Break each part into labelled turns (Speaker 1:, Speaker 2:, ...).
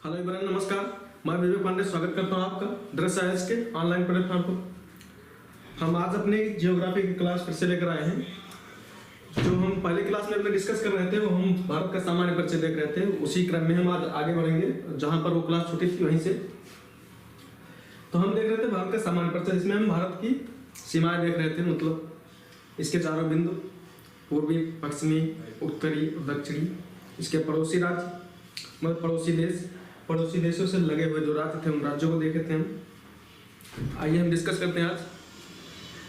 Speaker 1: Hello everyone, नमस्कार। मैं विवेक पांडे स्वागत करता हूं आपका दृश्य आईएएस के ऑनलाइन प्लेटफॉर्म पर। हम आज अपनी जियोग्राफी की क्लास फिर से लेकर आए हैं। जो हम पहले क्लास में अपने डिस्कस कर रहे थे वो हम भारत का सामान्य परिचय देख रहे थे। उसी क्रम में हम आज आगे बढ़ेंगे जहां पर वो क्लास छूटी थी वहीं से। तो हम देख रहे थे भारत का सामान्य परिचय, जिसमें हम भारत की सीमाएं देख रहे थे, मतलब इसके चारों बिंदु, पूर्वी, पश्चिमी, उत्तरी और दक्षिणी, इसके पड़ोसी राज्य, मतलब पड़ोसी देशों से लगे हुए जो राज्य थे उन राज्यों को देखे थे हम। आइए हम डिस्कस करते हैं आज।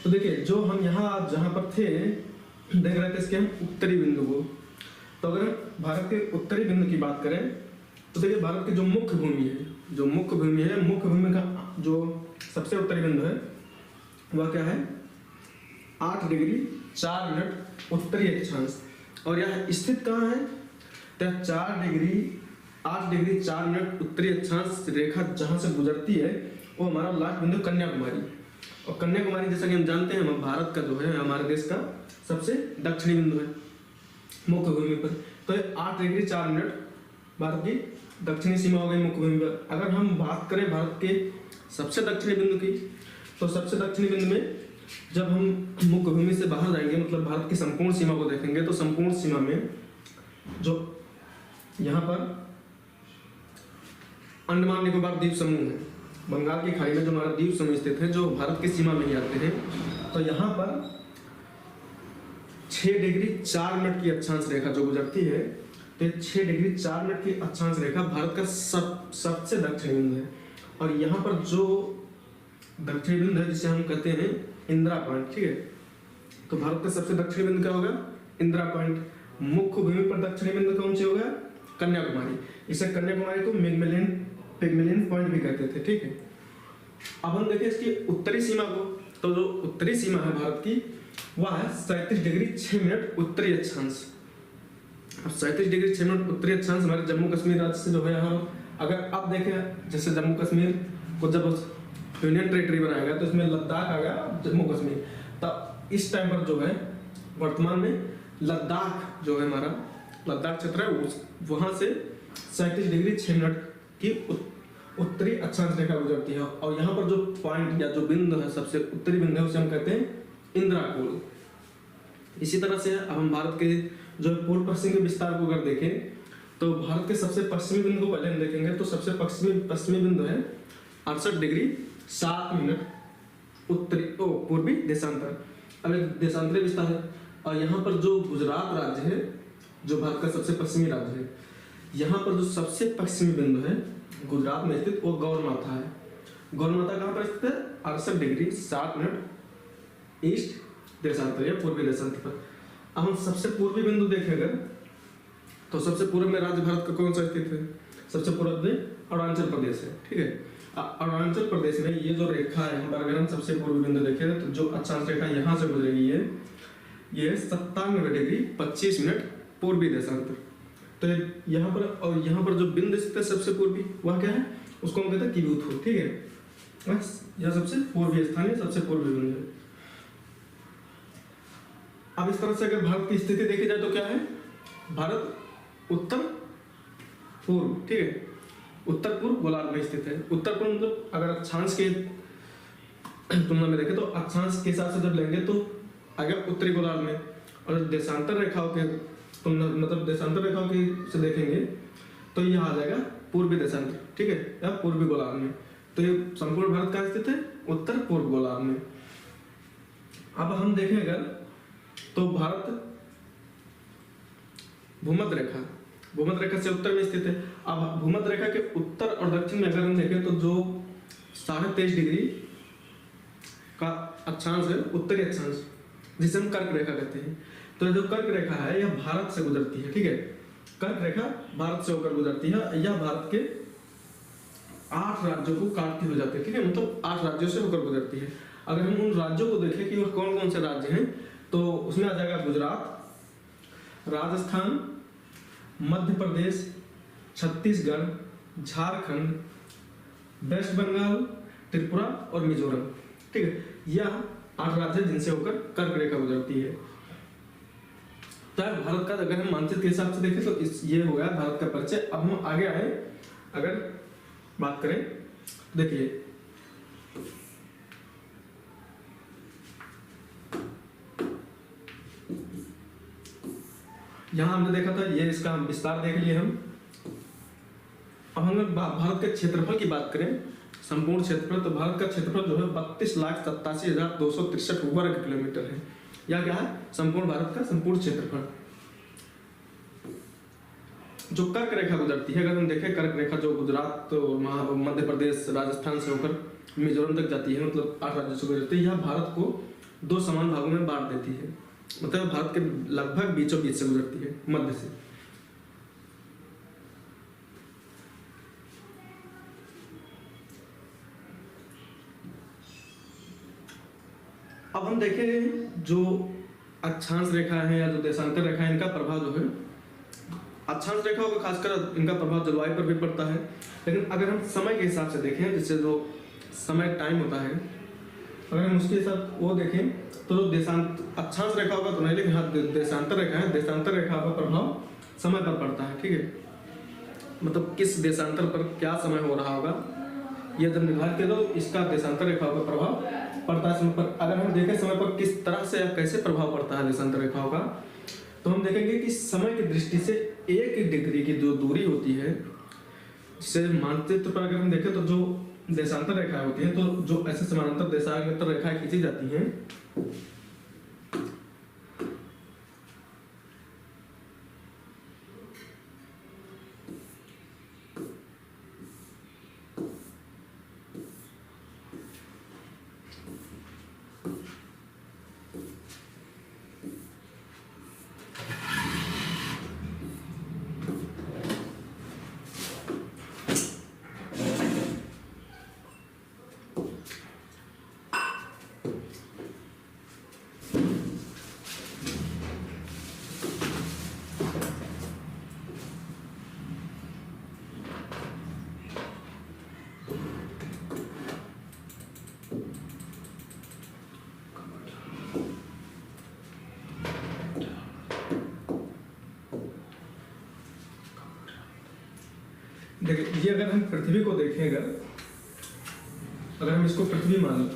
Speaker 1: तो देखिए, जो हम यहाँ जहाँ पर थे देख रहे थे इसके हम उत्तरी बिंदु को। तो अगर भारत के उत्तरी बिंदु की बात करें तो देखिए, भारत की जो मुख्य भूमि का जो सबसे उत्तरी बिंदु है वह क्या है, 8 डिग्री 4 मिनट उत्तरी अक्षांश। और यह स्थित कहाँ है, तो 8 डिग्री 4 मिनट उत्तरी अक्षांश रेखा जहाँ से गुजरती है वो हमारा लास्ट बिंदु कन्याकुमारी। और कन्याकुमारी जैसा कि हम जानते हैं भारत का जो है, हमारे देश का सबसे दक्षिणी बिंदु है मुख्य भूमि पर। तो 8 डिग्री 4 मिनट भारत की दक्षिणी सीमा हो गई मुख्य भूमि पर। अगर हम बात करें भारत के सबसे दक्षिणी बिंदु की, तो सबसे दक्षिणी बिंदु में जब हम मुख्य भूमि से बाहर जाएंगे, मतलब भारत की संपूर्ण सीमा को देखेंगे, तो संपूर्ण सीमा में जो यहाँ पर अंडमान निकोबार द्वीप समूह है, बंगाल की खाड़ी में जो हमारा द्वीप समूह स्थित है, जो भारत की सीमा में ही आते हैं। तो यहाँ पर 6 डिग्री 4 मिनट की अक्षांश रेखा जो गुजरती है, तो 6 डिग्री 4 मिनट की अक्षांश रेखा भारत का सबसे दक्षिणी बिंदु है। और यहाँ पर जो दक्षिणी बिंदु है जिसे हम कहते हैं इंदिरा पॉइंट, ठीक है। तो भारत का सबसे दक्षिणी बिंदु क्या होगा, इंदिरा पॉइंट। मुख्य भूमि पर दक्षिणी बिंदु कौन सी होगा, कन्याकुमारी। इसे कन्याकुमारी को पिग्मेलियन पॉइंट भी कहते थे, ठीक है। अब हम देखें इसकी उत्तरी सीमा को। तो जो उत्तरी सीमा है भारत की वह है 37 डिग्री 6 मिनट उत्तरी अक्षांश। अब 37 डिग्री 6 मिनट उत्तरी अक्षांश हमारे जम्मू कश्मीर राज्य से जो है, यहाँ अगर आप देखें जैसे जम्मू कश्मीर को जब यूनियन टेरिटरी बनाया गया तो इसमें लद्दाख आ गया जम्मू कश्मीर। तब इस टाइम पर जो है वर्तमान में लद्दाख जो है हमारा लद्दाख क्षेत्र है, वहां से 37 डिग्री 6 मिनट की उत्तरी अक्षांश रेखा गुजरती है। और यहाँ पर जो पॉइंट या जो बिंदु है सबसे उत्तरी बिंदु है उसे हम कहते हैं इंदिरा कोल। इसी तरह से अब हम भारत के जो पूर्व पश्चिम के विस्तार को अगर देखें तो भारत के सबसे पश्चिमी बिंदु को पहले हम देखेंगे। तो सबसे पश्चिमी बिंदु है 68 डिग्री 7 मिनट पूर्वी देशांतर। अब एक देशांतरी विस्तार है। और यहाँ पर जो गुजरात राज्य है जो भारत का सबसे पश्चिमी राज्य है, यहाँ पर जो सबसे पश्चिमी बिंदु है गुजरात में स्थित वो गौरमाथा है। गौरमाथा कहाँ पर स्थित है, 68 डिग्री 7 मिनट ईस्ट देशांतर या पूर्वी देशांतर पर। अब हम सबसे पूर्वी बिंदु देखें अगर, तो सबसे पूर्व में राज्य भारत का कौन सा स्थित है, सबसे पूर्व में अरुणाचल प्रदेश है, ठीक है। अरुणाचल प्रदेश में ये जो रेखा है, अगर हम सबसे पूर्वी बिंदु देखें तो जो अक्षांश रेखा यहाँ से गुजरेगी ये 97 डिग्री 25 मिनट पूर्वी देशांतर। तो यहाँ पर जो बिंदु स्थित है सबसे पूर्वी वह क्या है, उसको हम कहते हैं किबुथु, ठीक है। बस यह सबसे पूर्वी स्थान है, सबसे पूर्वी बिंदु है। अब इस तरह से अगर भारत की स्थिति देखी जाए तो क्या है, भारत उत्तर पूर्व, ठीक है, उत्तर पूर्व गोलार्ध में स्थित है। उत्तर पूर्व मतलब अगर अक्षांश के तुलना में देखें तो अक्षांश के हिसाब से जब लेंगे तो अगर उत्तरी गोलार्ध में, और देशांतर रेखाओं के तुलना मतलब देशांतर रेखाओं की से देखेंगे तो यह आ जाएगा पूर्वी देशांतर, ठीक है, या पूर्वी गोलार्ध में। तो ये संपूर्ण भारत कहाँ स्थित है, उत्तर पूर्व गोलार्ध में। अब हम देखें अगर तो भारत भूमध्य रेखा से उत्तर में स्थित है। अब भूमध्य रेखा के उत्तर और दक्षिण में अगर हम देखें तो जो 23.5 डिग्री का अक्षांश है, उत्तरी अक्षांश, जिसे हम कर्क रेखा कहते हैं। तो जो कर्क रेखा है यह भारत से गुजरती है, ठीक है। कर्क रेखा भारत से होकर गुजरती है। यह भारत के 8 राज्यों को काटती हो जाती है, ठीक है, मतलब 8 राज्यों से होकर गुजरती है। अगर हम उन राज्यों को देखें कि वह कौन कौन से राज्य हैं, तो उसमें आ जाएगा गुजरात, राजस्थान, मध्य प्रदेश, छत्तीसगढ़, झारखंड, वेस्ट बंगाल, त्रिपुरा और मिजोरम, ठीक है। यह 8 राज्य जिनसे होकर कर्क रेखा गुजरती है। तो भारत का अगर हम मानचित्र के हिसाब से देखें तो ये हो गया भारत का परिचय। अब हम आगे आए अगर बात करें, देखिए यहाँ हमने देखा था, ये इसका विस्तार देख लिए हम। अब हम लोग भारत के क्षेत्रफल की बात करें, संपूर्ण क्षेत्रफल, तो भारत का क्षेत्रफल जो है 32,87,263 वर्ग किलोमीटर है। या क्या है? संपूर्ण भारत का संपूर्ण क्षेत्रफल। जो कर्क रेखा गुजरती है, अगर हम देखें कर्क रेखा जो गुजरात तो मध्य प्रदेश राजस्थान से होकर मिजोरम तक जाती है, मतलब 8 राज्यों से गुजरती है, यह भारत को 2 समान भागों में बांट देती है। मतलब भारत के लगभग बीचों बीच से गुजरती है, मध्य से। अब हम देखें जो अक्षांश रेखा है या जो देशांतर रेखा है, इनका प्रभाव जो है, अक्षांश रेखाओं का खासकर इनका प्रभाव जलवायु पर भी पड़ता है। लेकिन अगर हम समय के हिसाब से देखें, जैसे जो समय टाइम होता है, अगर हम उसके हिसाब वो देखें तो जो अक्षांश रेखाओं का तो नहीं, लेकिन हाँ देशांतर रेखा है, देशांतर रेखा का प्रभाव समय पर पड़ता है। ठीक है, मतलब किस देशांतर पर क्या समय हो रहा होगा, यह जब निर्धारित किया तो इसका देशांतर रेखाओं का प्रभाव पड़ता है समय पर। अगर हम देखें समय पर किस तरह से या कैसे प्रभाव पड़ता है देशांतर रेखाओं का, तो हम देखेंगे कि समय की दृष्टि से 1 डिग्री की जो दूरी होती है, जिसे मानचित्र पर अगर हम देखें तो जो देशांतर रेखाएं होती हैं, तो जो ऐसे समानांतर देशांतर रेखाएं खींची जाती हैं, देखिए ये अगर हम पृथ्वी को देखें, अगर हम इसको पृथ्वी मान लें,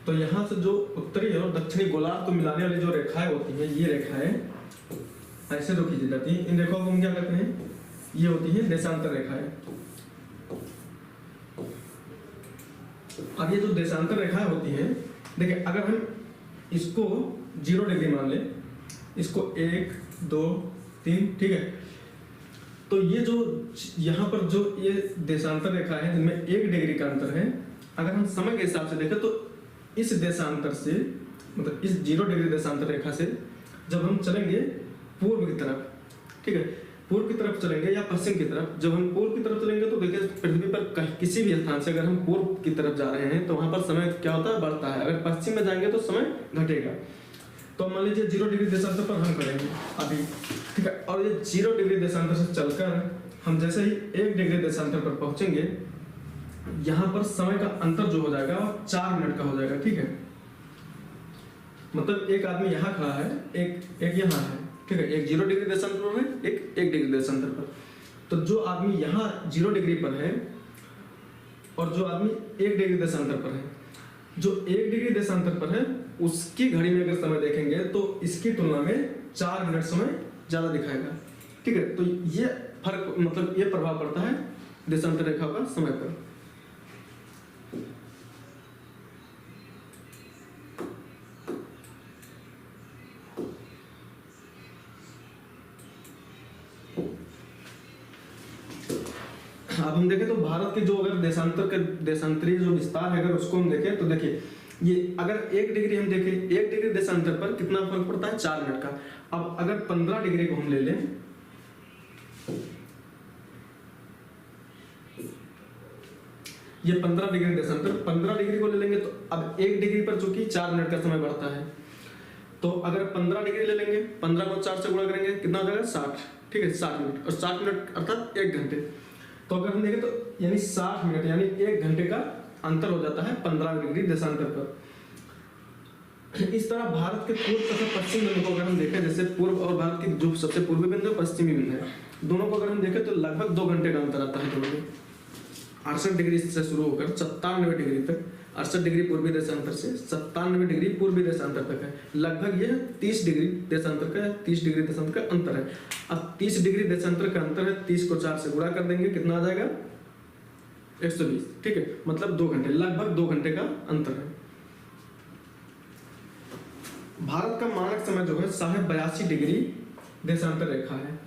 Speaker 1: तो यहाँ से जो उत्तरी और दक्षिणी गोलार्ध को मिलाने वाली जो रेखाएं होती हैं, ये रेखाएं ऐसे तो खींची जाती हैं। इन रेखाओं को हम क्या कहते हैं? ये होती हैं देशांतर रेखाएं। अब ये जो देशांतर रेखाएं होती हैं, देखिए अगर हम इसको 0 डिग्री मान लें, इसको 1 2 3, ठीक है, तो ये जो यहाँ पर जो ये देशांतर रेखा है जिनमें 1 डिग्री का अंतर है, अगर हम समय के हिसाब से देखें तो इस देशांतर से, मतलब इस 0 डिग्री देशांतर रेखा से जब हम चलेंगे पूर्व की तरफ, ठीक है, पूर्व की तरफ चलेंगे या पश्चिम की तरफ, जब हम पूर्व की तरफ चलेंगे तो देखिए पृथ्वी पर किसी भी स्थान से अगर हम पूर्व की तरफ जा रहे हैं तो वहां पर समय क्या होता है? बढ़ता है। अगर पश्चिम में जाएंगे तो समय घटेगा। तो मान लीजिए 0 डिग्री देशांतर पर हम करेंगे अभी, ठीक है, और ये 0 डिग्री देशांतर से चलकर हम जैसे ही 1 डिग्री देशांतर पर पहुंचेंगे, यहाँ पर समय का अंतर जो हो जाएगा 4 मिनट का हो जाएगा। ठीक है, मतलब एक आदमी यहाँ खड़ा है, एक यहाँ है, ठीक है, एक 0 डिग्री देशांतर पर है, एक 1 डिग्री देशांतर पर। तो जो आदमी यहाँ 0 डिग्री पर है और जो आदमी 1 डिग्री देशांतर पर है, जो 1 डिग्री देशांतर पर है उसकी घड़ी में अगर समय देखेंगे तो इसकी तुलना में 4 मिनट समय ज्यादा दिखाएगा। ठीक है, तो ये फर्क, मतलब ये प्रभाव पड़ता है देशांतर रेखा का समय पर। अब हम देखें तो भारत के जो अगर देशांतरीय जो विस्तार है, अगर उसको हम देखें तो देखिए ये अगर 1 डिग्री हम देखें, 1 डिग्री देशांतर पर कितना फर्क पड़ता है? 4 मिनट का। अब अगर 15 डिग्री को हम ले लें, ये 15 डिग्री देशांतर, 15 डिग्री को ले लेंगे तो अब 1 डिग्री पर चूंकि 4 मिनट का समय बढ़ता है, तो अगर 15 डिग्री ले लेंगे, 15 को 4 से गुणा करेंगे, कितना हो जाएगा? 60। ठीक है, 60 मिनट, और 60 मिनट अर्थात 1 घंटे। तो अगर हम देखें तो यानी 60 मिनट यानी 1 घंटे का अंतर हो जाता है 15 डिग्री देशांतर पर। इस तरह भारत के पूर्व तथा पश्चिम बिंदु को अगर हम देखें, जैसे पूर्व और भारत के जो सबसे पूर्वी बिंदु पश्चिमी बिंदु है, दोनों को अगर हम देखें तो लगभग 2 घंटे का अंतर आता है दोनों में। 68 डिग्री से शुरू होकर 97 डिग्री तक, 68 डिग्री पूर्वी देशांतर से 97 डिग्री पूर्वी देशांतर तक है। लगभग ये 30 डिग्री देशांतर का, 30 डिग्री देशांतर का अंतर है। अब 30 डिग्री देशांतर का अंतर है, 30 को 4 से गुणा कर देंगे, कितना आ जाएगा 120, ठीक है, मतलब 2 घंटे, लगभग 2 घंटे का अंतर है। भारत का मानक समय जो है 82 डिग्री देशांतर रेखा है।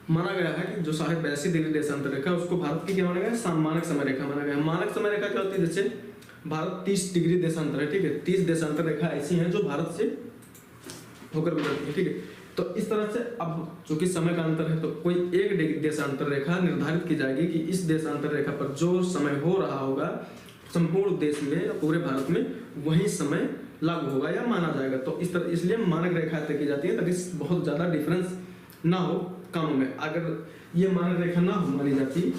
Speaker 1: माना गया है कि जो 82 डिग्री देशांतर रेखा उसको भारत की क्या माना गया है, मानक समय रेखा माना गया है। मानक समय रेखा क्या होती है, जैसे भारत 30 डिग्री देशांतर है, ठीक है, 30 देशांतर रेखा ऐसी हैं जो भारत से होकर गुजरती है, ठीक है। तो इस तरह से अब चूंकि समय का अंतर है तो कोई एक डिग्री देशांतर रेखा निर्धारित की जाएगी कि इस देशांतर रेखा पर जो समय हो रहा होगा संपूर्ण देश में या पूरे भारत में वही समय लागू होगा या माना जाएगा। तो इस तरह इसलिए मानक रेखा तय की जाती है ताकि बहुत ज्यादा डिफरेंस ना हो कामों में। अगर ये मानक रेखा ना हो मानी जाती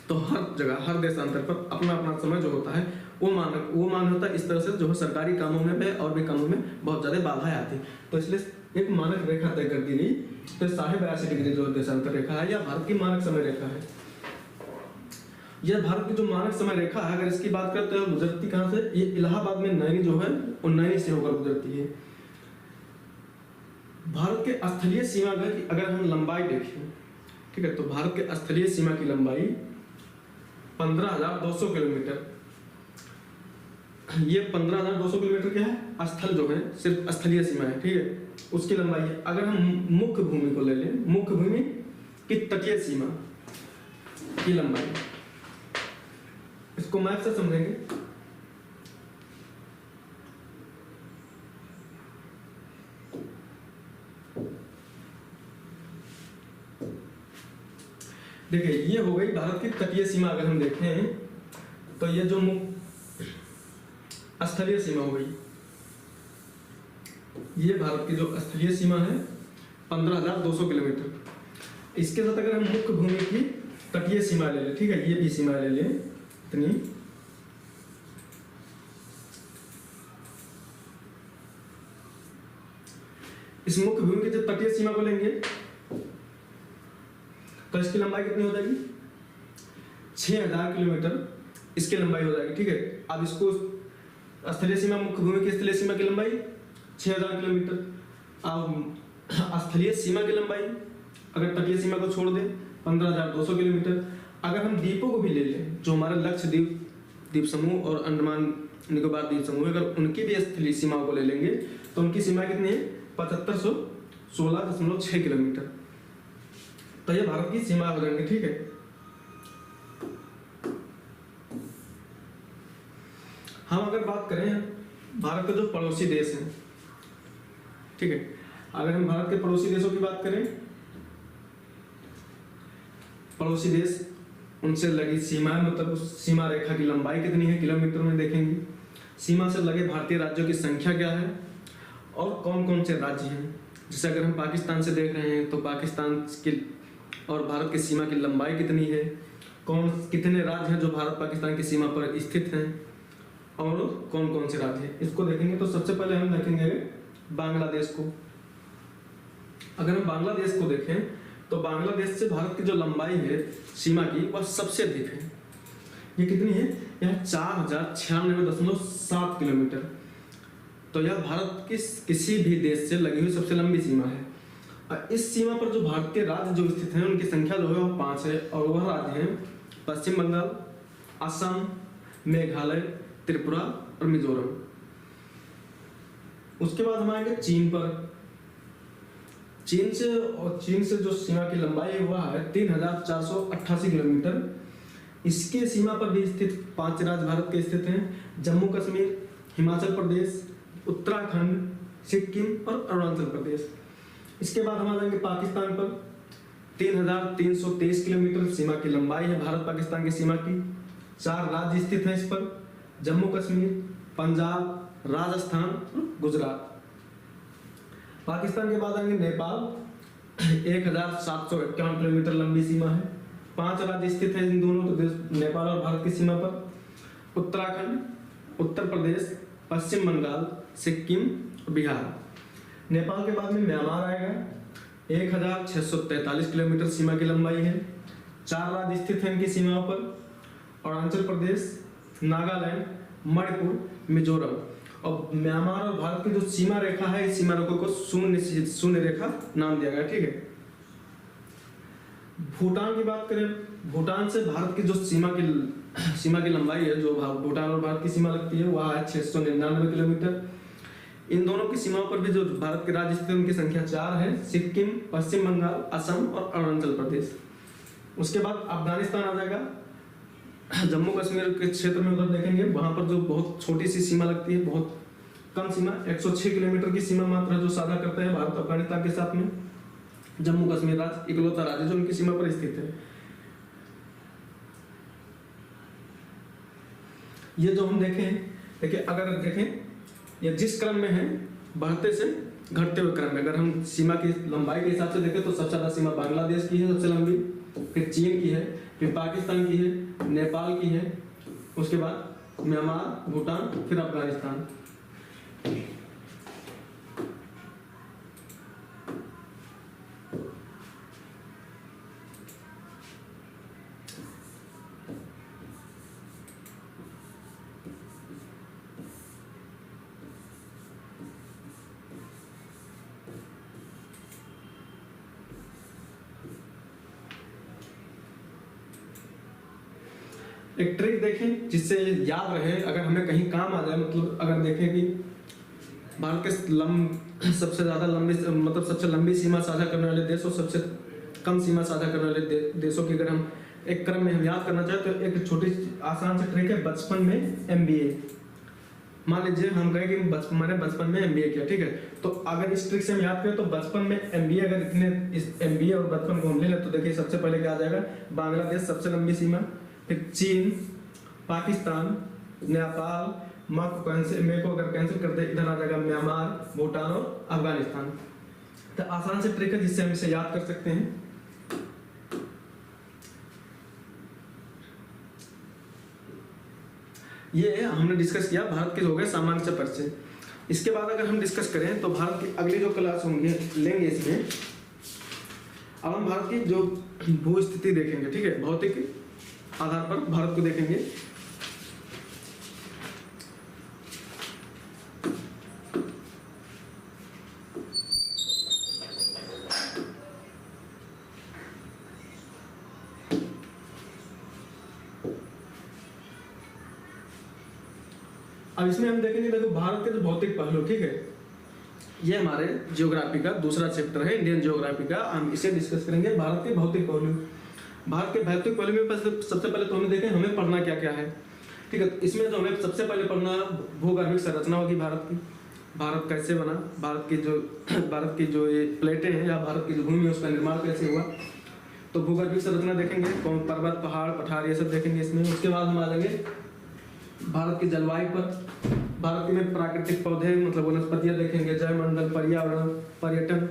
Speaker 1: तो हर जगह हर देशांतर पर अपना अपना समय जो होता है वो मान होता है। इस तरह से जो है सरकारी कामों में और भी कामों में बहुत ज्यादा बाधाएं आती। तो इसलिए एक मानक रेखा तय कर दी गई। तो 82 डिग्री जो देशांतर रेखा है या भारत की मानक समय रेखा है। यह भारत की जो मानक समय रेखा है, अगर इसकी बात करते हैं गुजरती कहाँ से, ये इलाहाबाद में नैनी जो है वो नैनी से होकर गुजरती है। भारत के स्थलीय सीमा की अगर हम लंबाई देखें, ठीक है, तो भारत के स्थलीय सीमा की लंबाई 15,200 किलोमीटर। ये 15,200 किलोमीटर क्या है, स्थल जो है सिर्फ स्थलीय सीमा है, ठीक है, उसकी लंबाई है। अगर हम मुख्य भूमि को ले लें, मुख्य भूमि की तटीय सीमा की लंबाई, इसको मैप से समझेंगे। देखिए ये हो गई भारत की तटीय सीमा। अगर हम देखें तो ये जो स्थलीय सीमा हो गई, ये भारत की जो स्थलीय सीमा है 15,200 किलोमीटर। इसके साथ अगर हम मुख्य भूमि की तटीय सीमा ले लें, ठीक है, ये भी सीमा ले लें इतनी, इस मुख्य भूमि की जब तटीय सीमा को लेंगे तो इसकी लंबाई कितनी हो जाएगी 6,000 किलोमीटर इसकी लंबाई हो जाएगी, ठीक है। अब इसको स्थलीय सीमा, मुख्य भूमि की स्थलीय सीमा की लंबाई 6,000 किलोमीटर। अब स्थलीय सीमा की लंबाई अगर तटीय सीमा को छोड़ दें 15,200 किलोमीटर। अगर हम द्वीपों को भी ले लें, जो हमारा लक्षद्वीप द्वीप समूह और अंडमान निकोबार द्वीप समूह, अगर उनकी भी स्थलीय सीमाओं को ले लेंगे तो उनकी सीमा कितनी है 7516.6 किलोमीटर। तो ये भारत की सीमा हो जाएंगे, ठीक है। हम अगर बात करें भारत के जो पड़ोसी देश हैं, ठीक है, अगर हम भारत के पड़ोसी देशों की बात करें, पड़ोसी देश उनसे लगी सीमाएं, मतलब उस सीमा रेखा की लंबाई कितनी है किलोमीटर में देखेंगे। सीमा से लगे भारतीय राज्यों की संख्या क्या है और कौन कौन से राज्य हैं। जैसे अगर हम पाकिस्तान से देख रहे हैं तो पाकिस्तान की और भारत की सीमा की लंबाई कितनी है, कितने राज्य हैं जो भारत पाकिस्तान की सीमा पर स्थित हैं और कौन कौन से राज्य हैं, इसको देखेंगे। तो सबसे पहले हम देखेंगे बांग्लादेश को। अगर हम बांग्लादेश को देखें तो बांग्लादेश से भारत की जो लंबाई है सीमा की वह सबसे अधिक है। ये कितनी है, यह 4,096.7 किलोमीटर। तो यह भारत की किसी भी देश से लगी हुई सबसे लंबी सीमा है। और इस सीमा पर जो भारतीय राज्य जो स्थित हैं उनकी संख्या जो है वह 5 है और वह राज्य हैं पश्चिम बंगाल, असम, मेघालय, त्रिपुरा और मिजोरम। उसके बाद हम आएंगे चीन पर। चीन से जो सीमा की लंबाई है वह है 3,488 किलोमीटर। इसके सीमा पर भी स्थित 5 राज्य भारत के स्थित हैं, जम्मू कश्मीर, हिमाचल प्रदेश, उत्तराखंड, सिक्किम और अरुणाचल प्रदेश। इसके बाद हम आ जाएंगे पाकिस्तान पर। 3,323 किलोमीटर सीमा की लंबाई है भारत पाकिस्तान की सीमा की। 4 राज्य स्थित हैं इस पर, जम्मू कश्मीर, पंजाब, राजस्थान और गुजरात। पाकिस्तान के बाद आएंगे नेपाल। 1,751 किलोमीटर लंबी सीमा है। 5 राज्य स्थित हैं इन दोनों देश, नेपाल और भारत की सीमा पर, उत्तराखंड, उत्तर प्रदेश, पश्चिम बंगाल, सिक्किम और बिहार। नेपाल के बाद में म्यांमार आएगा। 1,643 किलोमीटर सीमा की लंबाई है। 4 राज्य स्थित हैं इनकी सीमाओं पर, अरुणाचल प्रदेश, नागालैंड, मणिपुर, मिजोरम। और म्यांमार और भारत की जो सीमा रेखा है, इस सीमा रेखा को शून्य रेखा नाम दिया गया, ठीक है। भूटान की बात करें, भूटान से भारत की जो सीमा की लंबाई है, जो भूटान और भारत की सीमा लगती है, वह है 699 किलोमीटर। इन दोनों की सीमाओं पर भी जो भारत के राज्य स्थित है उनकी संख्या 4 है, सिक्किम, पश्चिम बंगाल, असम और अरुणाचल प्रदेश। उसके बाद अफगानिस्तान आ जाएगा। जम्मू कश्मीर के क्षेत्र में उधर देखेंगे, वहां पर जो बहुत छोटी सी सीमा लगती है, बहुत कम सीमा, 106 किलोमीटर की सीमा मात्र जो साझा करते हैं भारत अफगानिस्तान के साथ में। जम्मू कश्मीर राज्य इकलौता राज्य जो उनकी सीमा पर स्थित है। ये जो हम देखिए अगर देखें ये जिस क्रम में है, बढ़ते से घटते हुए क्रम में, अगर हम सीमा की लंबाई के हिसाब से देखें तो सबसे ज्यादा सीमा बांग्लादेश की है, सबसे लंबी, फिर चीन की है, फिर पाकिस्तान की है, नेपाल की है, उसके बाद म्यांमार, भूटान, फिर अफगानिस्तान। एक ट्रिक देखें जिससे याद रहे, अगर हमें कहीं काम आ जाए, मतलब अगर देखें कि भारत के सबसे ज्यादा लंबी, मतलब सबसे लंबी सीमा साझा करने वाले देश और सबसे कम सीमा साझा करने वाले देशों की अगर हम एक क्रम में हम याद करना चाहें तो एक छोटी आसान से ट्रिक है, बचपन में एमबीए। मान लीजिए हम कहें कि मैंने बचपन में एमबीए किया, ठीक है, तो अगर इस ट्रिक से हम याद करें तो बचपन में एमबीए, अगर इतने इस एमबीए और बचपन को हम ले लें तो देखिए सबसे पहले क्या आ जाएगा, बांग्लादेश सबसे लंबी सीमा, फिर चीन, पाकिस्तान, नेपाल, मेरे को अगर कैंसिल कर दे इधर आ जाएगा म्यांमार, भूटान और अफगानिस्तान। तो आसान से ट्रिक है जिससे हम इसे याद कर सकते हैं। ये हमने डिस्कस किया भारत के हो गए सामान्य से परिचय। इसके बाद अगर हम डिस्कस करें तो भारत की अगली जो क्लास होंगे लेंगे इसमें, अब हम भारत की जो भू स्थिति देखेंगे, ठीक है, भौतिक आधार पर भारत को देखेंगे। अब इसमें हम देखेंगे, देखो भारत के जो भौतिक पहलू, ठीक है, ये हमारे ज्योग्राफी का दूसरा चैप्टर है, इंडियन ज्योग्राफी का। हम इसे डिस्कस करेंगे, भारत के भौतिक पहलू। भारत के भौतिक पहलू में सबसे पहले तो हमें देखें हमें पढ़ना क्या क्या है, ठीक है। इसमें तो हमें सबसे पहले पढ़ना भूगर्भिक संरचना होगी भारत की, भारत कैसे बना, भारत की जो ये प्लेटें हैं या भारत की जो भूमि है उसका निर्माण कैसे हुआ, तो भूगर्भिक संरचना देखेंगे, कौन पर्वत, पहाड़, पठार, ये सब देखेंगे इसमें। उसके बाद हम आ जाएंगे भारत की जलवायु पर, भारत में प्राकृतिक पौधे मतलब वनस्पतियां देखेंगे, जैवमंडल, पर्यावरण, पर्यटन,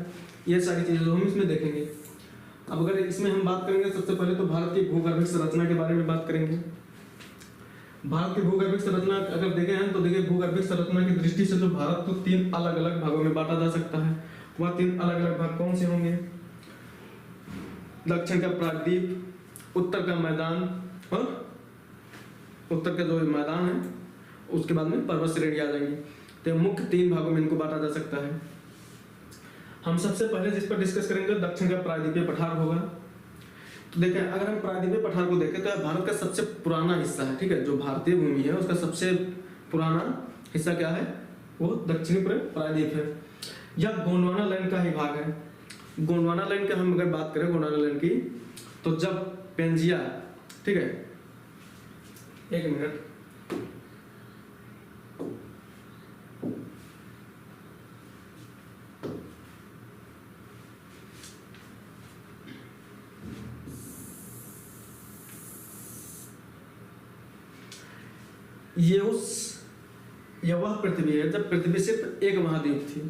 Speaker 1: ये सारी चीजें हम इसमें देखेंगे। अब अगर इसमें हम बात करेंगे सबसे पहले तो भारत की भूगर्भिक संरचना के बारे में बात करेंगे। भारत की भूगर्भिक संरचना अगर देखें हैं तो देखिए भूगर्भिक संरचना की दृष्टि से जो भारत को 3 अलग अलग भागों में बांटा जा सकता है। वह 3 अलग अलग भाग कौन से होंगे? दक्षिण का प्रायद्वीप, उत्तर का मैदान और उत्तर का जो मैदान है उसके बाद में पर्वत श्रेणी आ जाएंगी। तो मुख्य 3 भागों में इनको बांटा जा सकता है। हम सबसे पहले जिस पर डिस्कस करेंगे दक्षिण का प्रायद्वीपीय पठार होगा। तो देखें अगर हम प्रायद्वीपीय पठार को देखें तो भारत का सबसे पुराना हिस्सा है, ठीक है, जो भारतीय भूमि है उसका सबसे पुराना हिस्सा क्या है, वो दक्षिणी प्रायद्वीप है। यह गोंडवाना लैंड का ही भाग है। गोंडवाना लैंड का हम अगर बात करें गोंडवाना लैंड की, तो जब पेंजिया, ठीक है, एक मिनट, ये वह पृथ्वी है जब पृथ्वी सिर्फ एक महाद्वीप थी,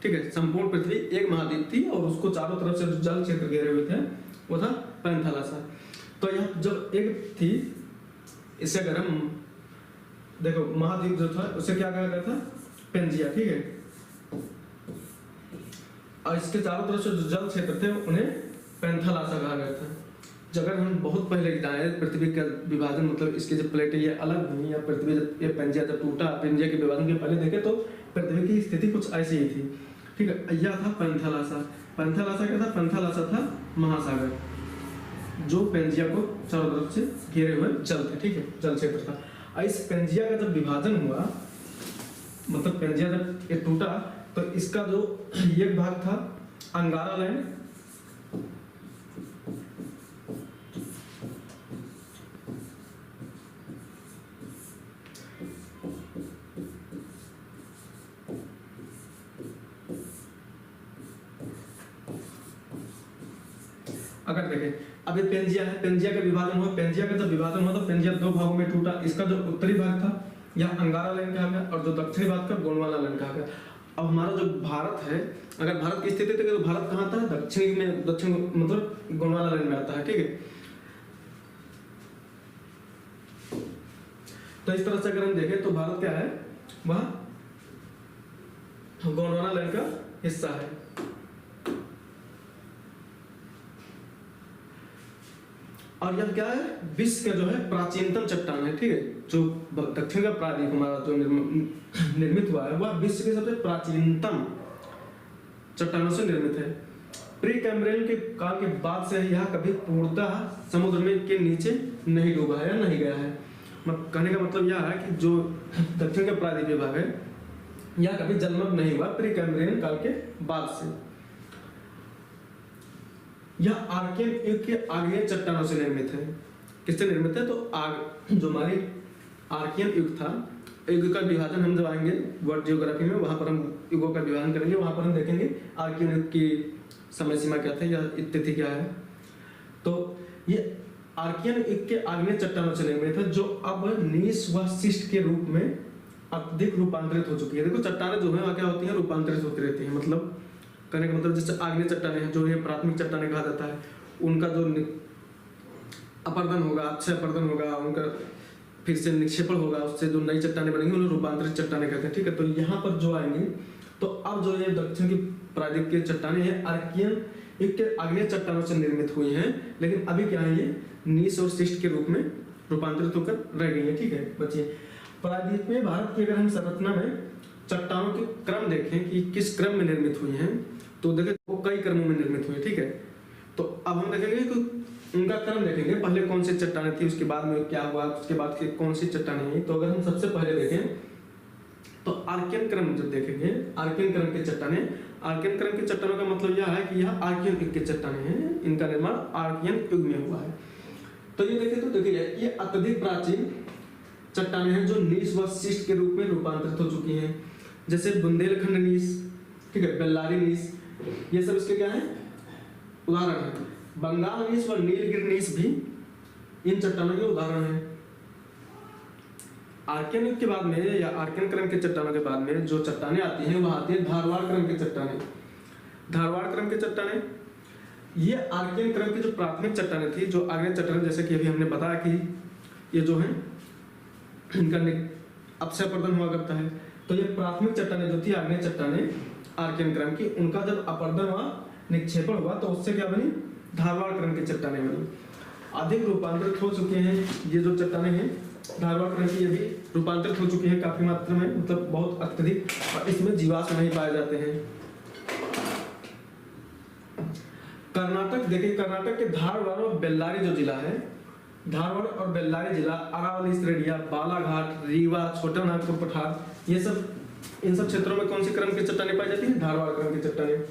Speaker 1: ठीक है, संपूर्ण पृथ्वी एक महाद्वीप थी और उसको चारों तरफ से जल क्षेत्र घेरे हुए थे, वो था पैंथालासा। तो यह जब एक थी, इसे अगर हम देखो महाद्वीप जो था उसे क्या कहा गया था, पेंजिया, ठीक है, और इसके चारों तरफ से जो जल क्षेत्र थे उन्हें पैंथालासा कहा गया था। अगर हम बहुत पहले जाए पृथ्वी का विभाजन, मतलब इसकी जो प्लेटें ये अलग हुई या पृथ्वी जब ये पेंजिया जब टूटा, पेंजिया के विभाजन के पहले देखे तो पृथ्वी की स्थिति कुछ ऐसी ही थी। ठीक है, यह था पैंथालासा। पैंथालासा क्या था? पैंथालासा था महासागर जो पेंजिया को चारों तरफ से घेरे हुए जल थे। ठीक है, जल क्षेत्र था। और इस पेंजिया का जब विभाजन हुआ, मतलब पेंजिया जब ये टूटा तो इसका जो एक भाग था अंगारा लैंड, अगर देखें अब ये पेंजिया है, पेंजिया का विभाजन हुआ, पेंजिया का जब विभाजन हुआ तो पेंजिया दो भागों में टूटा। इसका जो उत्तरी भाग था यह अंगारा लैंड कहा गया और जो दक्षिणी भाग का गोंडवाना लैंड कहा गया। अब हमारा जो भारत है, अगर भारत की स्थिति देखिए तो भारत कहाँ था? दक्षिण में, दक्षिण मतलब गोंडवाना लैंड में आता है। ठीक है, तो इस तरह से अगर हम देखें तो भारत क्या है? वह गोंडवाना लैंड का हिस्सा है। और यह क्या है? विश्व का जो है प्राचीनतम चट्टान है। ठीक है, जो दक्षिण का प्रायद्वीप हमारा जो निर्मित हुआ है वह विश्व के सबसे प्राचीनतम चट्टानों से निर्मित है। प्री कैम्ब्रियन के काल के बाद से यह कभी पूर्णतः समुद्र में के नीचे नहीं डूबा है या नहीं गया है। कहने का मतलब यह है कि जो दक्षिण का प्रायद्वीपीय भाग है यह कभी जलमग्न नहीं हुआ प्री कैम्ब्रियन काल के बाद से। यह आर्कियन युग के आग्नेय चट्टानों से निर्मित है। किससे निर्मित है? तो जो हमारी आर्कियन युग था, युग का विभाजन हम जब आएंगे वर्ल्ड जियोग्राफी में, वहां पर हम युगों का विभाजन करेंगे, वहां पर हम देखेंगे आर्कियन युग की समय सीमा क्या थी या तिथि क्या है। तो ये आर्कियन युग के आग्नेय चट्टानों से निर्मित है जो अब नीस व शिस्ट के रूप में अत्यधिक रूपांतरित हो चुकी है। देखो चट्टानें जो है क्या होती है? रूपांतरित होती रहती है। मतलब कहने का मतलब जैसे आग्नेय चट्टानें हैं जो ये प्राथमिक चट्टानें कहा जाता है, उनका जो अपर्दन होगा, अक्षय अपर्दन होगा, उनका फिर से निक्षेपण होगा, उससे जो नई चट्टानें बनेंगी उन्हें रूपांतरित चट्टानें कहते हैं। ठीक है, तो यहाँ पर जो आएंगे तो अब जो ये दक्षिण की प्रायद्वीप की चट्टानें हैं आर्कियन युग के आग्नेय चट्टानों से निर्मित हुई हैं, लेकिन अभी क्या है? ये नीस और शिस्ट के रूप में रूपांतरित होकर रह गई है। ठीक है बच्चे, प्रायद्वीप में भारत की अगर हम संरचना में चट्टानों के क्रम देखें कि किस क्रम में निर्मित हुई हैं, तो देखें वो कई क्रमों में निर्मित हुई है। ठीक है, तो अब हम देखेंगे कि उनका क्रम देखेंगे, पहले कौन सी चट्टानें थी, उसके बाद में क्या हुआ, उसके बाद कौन सी चट्टानें हैं। तो अगर हम सबसे पहले देखें तो आर्कियन क्रम जब देखेंगे, आर्कियन क्रम के चट्टानें, आर्कियन क्रम के चट्टानों का मतलब यह है कि यह आर्कियन युग के चट्टानें हैं, इनका निर्माण आर्कियन युग में हुआ है। तो ये देखिए, तो देखिए ये अत्यधिक प्राचीन चट्टानें हैं जो नीस व शिस्ट के रूप में रूपांतरित हो चुकी हैं, जैसे बुंदेलखंड नीस, ठीक है, बेल्लारी नीस, ये सब इसके क्या है? उदाहरण है। बंगाल नीस व नीलगिरी नीस भी इन चट्टानों के उदाहरण हैं। आर्कियन युग के बाद में या आर्कियन क्रम के चट्टानों के बाद में जो चट्टानें आती हैं वह आती है धारवाड़ क्रम के चट्टानें। धारवाड़ क्रम के चट्टानें ये आर्कियन क्रम की जो प्राथमिक चट्टानें थी, जो आग्नेय चट्टानें, जैसे कि अभी हमने बताया कि ये जो है इनका अक्षय अपर्दन हुआ करता है। तो ये प्राथमिक चट्टानें जो थी आग्नेय चट्टानें आर्कियन क्रम की, उनका जब अपर्दन हुआ, निक्षेपण हुआ, तो उससे क्या बनी? धारवाड़ क्रम की चट्टानें बनी। अधिक रूपांतरित हो चुके हैं ये जो चट्टानें हैं धारवाड़ क्रम की, ये भी रूपांतरित हो चुकी है काफी मात्रा में, मतलब बहुत अत्यधिक, और इसमें जीवाश्म नहीं पाए जाते हैं। कर्नाटक देखिए, कर्नाटक के धारवाड़ और बेल्लारी जो जिला है, धारवाड़ और बेल्लारी जिला, अरावली श्रेणिया, बालाघाट, रीवा, छोटा नागपुर पठार, ये सब, इन सब क्षेत्रों में कौन सी क्रम की चट्टानें पाई जाती है? धारवाड़ क्रम की चट्टानें।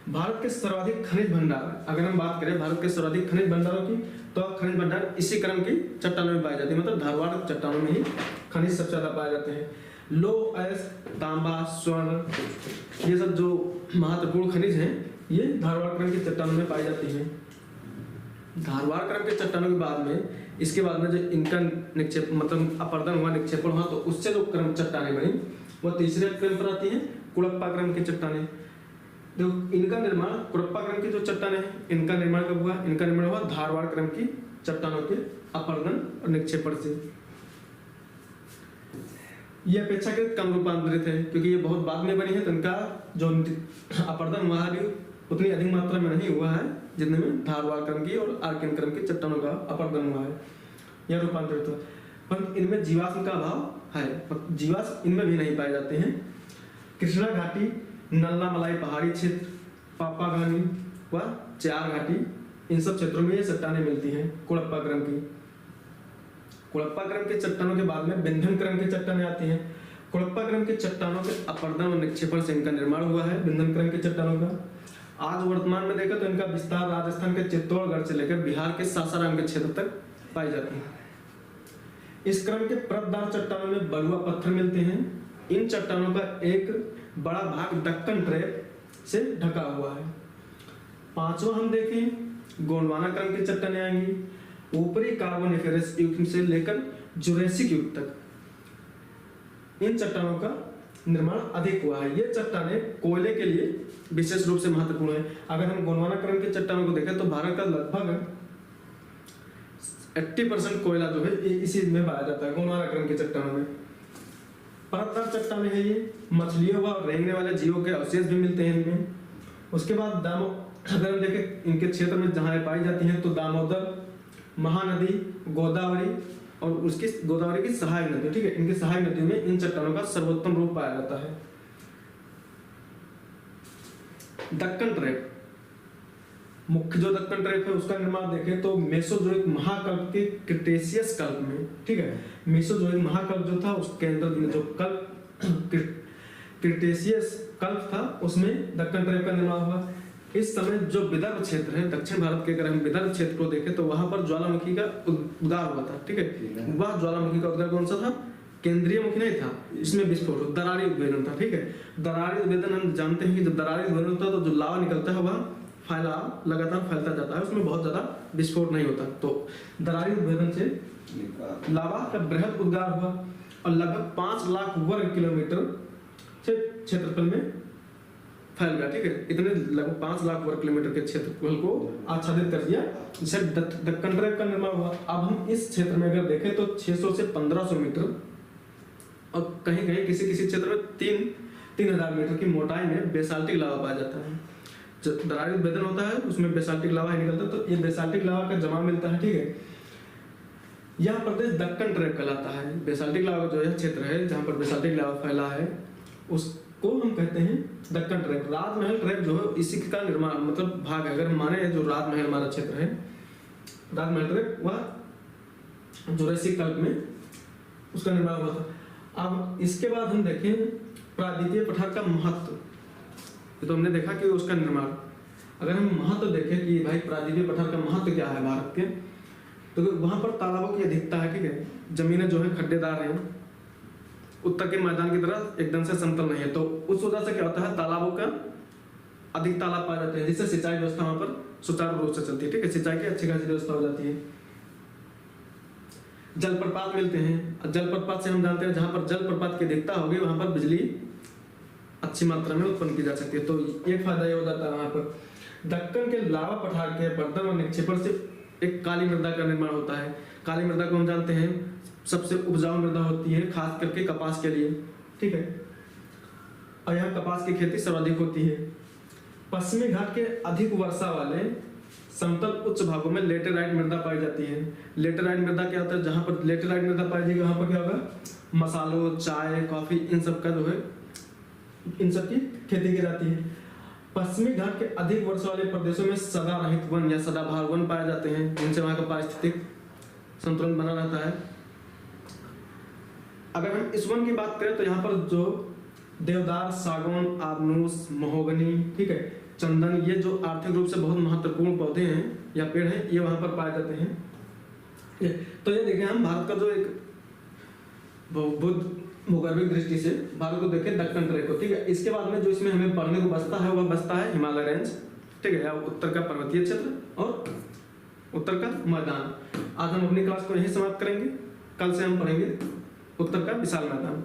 Speaker 1: भारत के सर्वाधिक खनिज भंडार, अगर हम बात करें भारत के सर्वाधिक खनिज भंडारों की, तो खनिज भंडार इसी क्रम की चट्टानों में पाए जाते हैं, मतलब धारवाड़ चट्टानों में ही खनिज सबसे ज्यादा पाए जाते हैं। लो एस, तांबा, स्वर्ण, ये सब जो महत्वपूर्ण खनिज हैं ये धारवाड़ क्रम की चट्टानों में पाई जाती हैं। धारवाड़ क्रम के चट्टानों के बाद में, इसके बाद में जो इनका निक्षेप, मतलब अपर्दन हुआ, निक्षेपण हुआ, तो उससे जो क्रम चट्टानें बनी वो तीसरे क्रम पर आती हैं, कुड़प्पा क्रम की चट्टानें। देखो इनका निर्माण, कुड़प्पा क्रम की जो चट्टानें हैं इनका निर्माण कब हुआ? इनका निर्माण हुआ धारवाड़ क्रम की चट्टानों के अपर्दन और निक्षेपण से। ये अपेक्षाकृत कम रूपांतरित है क्योंकि ये बहुत बाद में बनी है, तो इनका जो अपर्दन हुआ है उतनी अधिक मात्रा में नहीं हुआ है जितने में धारवार क्रम की और आर्कियन क्रम की चट्टानों का अपरदन हुआ है या रूपांतरित हुआ। पर इनमें जीवाश्म का अभाव है, जीवाश्म इनमें भी नहीं पाए जाते हैं। कृष्णा घाटी, नल्ला मलाई पहाड़ी क्षेत्र, पापागानी व चार घाटी, इन सब क्षेत्रों में ये चट्टानें मिलती हैं कुड़प्पा क्रम की। कुड़प्पा क्रम के चट्टानों के बाद में विंध्यन क्रम की चट्टानें आती हैं। कुड़प्पा क्रम के चट्टानों के अपरदन और निक्षेपण से इनका निर्माण हुआ है विंध्यन क्रम के चट्टानों का। आज वर्तमान में देखा तो इनका विस्तार राजस्थान के चित्तौड़गढ़ से लेकर बिहार के सासाराम के क्षेत्र तक पाई जाती है। इस क्रम के परतदार चट्टानों में बलुआ पत्थर मिलते हैं। इन चट्टानों का एक बड़ा भाग दक्कन ट्रैप से ढका हुआ है। पांचवा हम देखें गोंडवाना क्रम की चट्टानें आएंगी। ऊपरी कार्बोनिफेरस युग से लेकर जुरेसिक युग तक इन चट्टानों का निर्माण अधिक हुआ है। ये चट्टानें कोयले के लिए विशेष रूप से महत्वपूर्ण है। अगर हम गोंडवाना क्रम के चट्टानों को देखें तो भारत का लगभग 80% कोयला जो है इसी में पाया जाता है, गोंडवाना क्रम के चट्टानों में। परतदार चट्टानें हैं ये, मछलियों व रेंगने वाले जीवों के अवशेष भी मिलते हैं इनमें। उसके बाद अगर हम देखें इनके क्षेत्र में जहाँ पाई जाती हैं तो दामोदर, महानदी, गोदावरी और उसकी गोदावरी की सहायक नदी, ठीक है, इनकी सहायक नदी में इन चट्टानों का सर्वोत्तम रूप पाया जाता है। दक्कन ट्रैप, मुख्य जो दक्कन ट्रैप है उसका निर्माण देखें तो मेसोजोइक महाकल्प के क्रिटेशियस कल्प में, ठीक है, मेसोजोइक महाकल्प जो था उसके अंदर जो कल्प क्रिटेशियस कल्प था उसमें दक्कन ट्रैप का निर्माण हुआ। इस समय जो विदर्भ क्षेत्र है दक्षिण भारत के, अगर हम विदर्भ क्षेत्र को देखें तो वहां पर ज्वालामुखी का उद्गार हुआ था, ठीक है। वह ज्वालामुखी का उद्गार कौन सा था? केंद्रीय मुखी नहीं था, इसमें विस्फोट दरारी उद्भेदन था, ठीक है। दरारी उद्भेदन हम जानते हैं कि जब दरारी उद्भेदन होता है तो जो लावा निकलता है वह लगातार फैलता जाता है, उसमें बहुत ज्यादा विस्फोट नहीं होता। तो दरारी उद्भेदन से लावा का बृहद उद्गार हुआ और लगभग 5 लाख वर्ग किलोमीटर क्षेत्रफल में फैल गया, ठीक है। इतने लगभग 5 लाख वर्ग किलोमीटर के क्षेत्रफल को आच्छादित कर दिया, जिससे दक्कन ट्रैप का निर्माण हुआ। अब हम इस क्षेत्र में अगर देखें तो 600 से 1500 मीटर और कहीं कहीं किसी क्षेत्र में 3000 मीटर की मोटाई में बेसाल्टिक लावा पाया जाता है। जब दरारी उद्भेदन होता है उसमें बेसाल्टिक लावा ही निकलता है, तो ये बेसाल्टिक लावा का जमा मिलता है, ठीक है। यह प्रदेश दक्कन ट्रैप कहलाता है। बेसाल्टिक लावा जो यह क्षेत्र है जहाँ पर बेसाल्टिक लावा फैला है उसको हम कहते हैं दक्कन ट्रैप। राजमहल ट्रैप जो है इसी का निर्माण मतलब भाग है। अगर माने जो राजमहल हमारा क्षेत्र है, राजमहल ट्रैप वह जुरेसिक कल्प में उसका निर्माण हुआ था। अब इसके बाद हम देखें प्रायद्वीपीय पठार का महत्व, तो हमने देखा कि उसका निर्माण। अगर हम महत्व देखें कि भाई प्रायद्वीपीय पठार का महत्व क्या है भारत के, तो वहां पर तालाबों की अधिकता है, ठीक है। जमीनें जो है खड्डेदार हैं, उत्तर के मैदान की तरह एकदम से समतल नहीं है, तो उस वजह से क्या होता है तालाबों का अधिक तालाब पाए जाते हैं, जिससे सिंचाई व्यवस्था वहां पर सुचारू रूप से चलती है, ठीक है। सिंचाई की अच्छी खासी व्यवस्था हो जाती है। जलप्रपात मिलते हैं। जलप्रपात से हम जानते हैं जहां पर जलप्रपात की अधिकता होगी वहां पर बिजली अच्छी मात्रा में उत्पन्न की जा सकती है, तो एक फायदा ये हो जाता है वहां पर। दक्कन के लावा पठार के अपरदन और निक्षेपण से एक काली मृदा का निर्माण होता है। काली मृदा को हम जानते हैं सबसे उपजाऊ मृदा होती है, खास करके कपास के लिए, ठीक है, और यहाँ कपास की खेती सर्वाधिक होती है। पश्चिमी घाट के अधिक वर्षा वाले समतल उच्च भागों में लेटेराइट मृदा पाई जाती है। लेटेराइट मृदा क्या होता है? जहां पर लेटेराइट मृदा पाई जाएगी वहां पर क्या होगा? मसालों, चाय, कॉफी, इन सब का जो है इन सब की खेती की जाती है। पश्चिमी घाट के अधिक वर्षा वाले प्रदेशों में सदा रहित वन या सदाबहार वन पाए जाते हैं, जिनसे वहां का पारिस्थितिक संतुलन बना रहता है। अगर हम इस वन की बात करें तो यहाँ पर जो देवदार, सागौन, आबनूस, महोगनी, ठीक है, चंदन, ये जो आर्थिक रूप से बहुत महत्वपूर्ण पौधे हैं या पेड़ हैं, ये वहां पर पाए जाते हैं। तो ये देखें हम भारत का जो एक भूगर्भिक दृष्टि से भारत को देखें दक्कन ट्रैप को, ठीक है। इसके बाद में जो इसमें हमें पढ़ने को बचता है वह बचता है हिमालय रेंज, ठीक है, या उत्तर का पर्वतीय क्षेत्र और उत्तर का मैदान। आज हम अपनी क्लास को यहीं समाप्त करेंगे। कल से हम पढ़ेंगे उत्तर का विशाल मैदान।